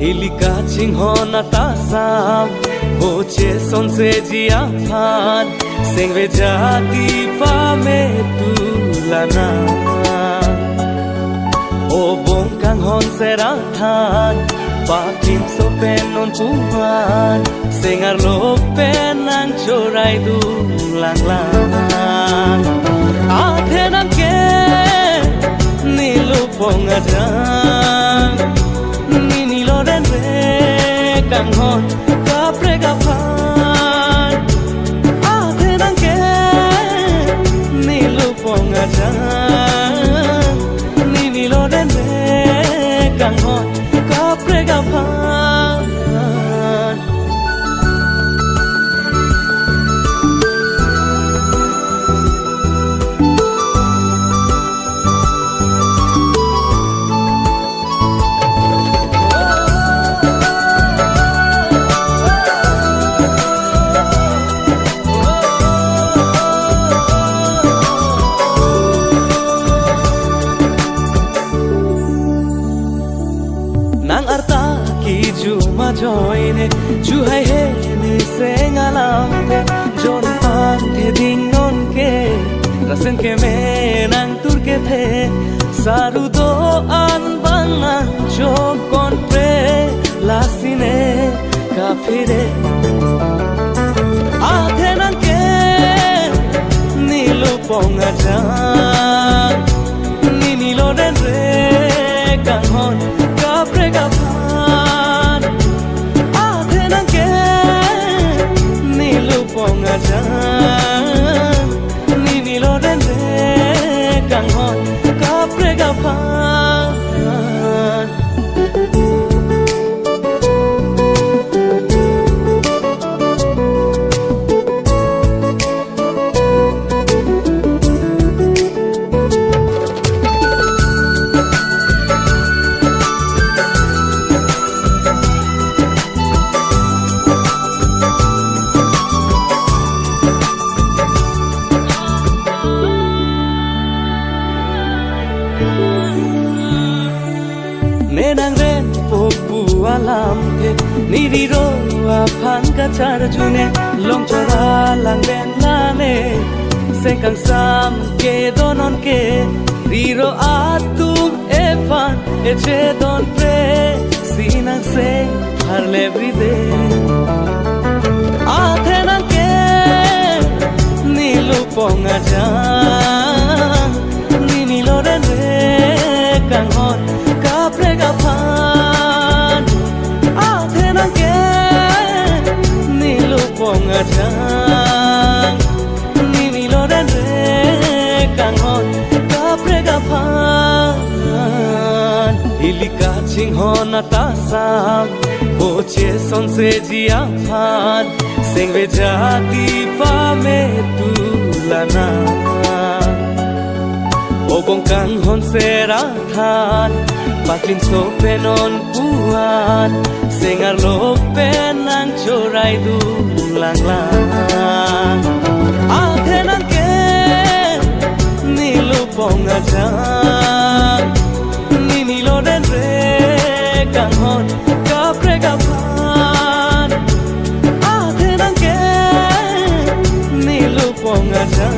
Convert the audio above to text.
Ilika ching hona ta sam Boche son se jia phan Seng ve jati pa me tu lana O bong kang hon se ra than Pa kim so pen non puan Seng ar lo pen nang chorai du lang lang A the nang ke Ni lu pong a jang Kang hon kapre kapan Ate nang ke nilu pong aja Ni nilo den re kang hon kapre kapan Nang arta ki ju ma joine Ju hai he ni se ngalam te Jon pan te ding non ke Rasen ke me nang tur ke the Saru do an bang nang chok kon pre Lasine ka phire Aathe nang ke Nilu pong aja Ni nilo den re kang hon kapre kapan Ate nang ke nilu pong aja Ni nilo den re kang hon kapre kapan Nenang ren popu alam ke Niriro aphan ka char june Long chara lang den lane Sengkang sam ke donon ke Riro atum evan eche don pre Sinang se har levride Aathe nang ke nilu pong aja Ni nilo den re kang hon kapre kapan Ate nang ke nilu pong aja Ni nilo den re kang hon kapre kapan Ilika ching hon ata sam Boche son se jia phan Seng ve jati pa me tu lana O bong kang hon se ra than Paklin so penon puan Sengar lo penang chorai du lang lang Ate nang ke nilu pong aja Ni nilo den re kang hon kapre kapan Ate nang ke nilu pong aja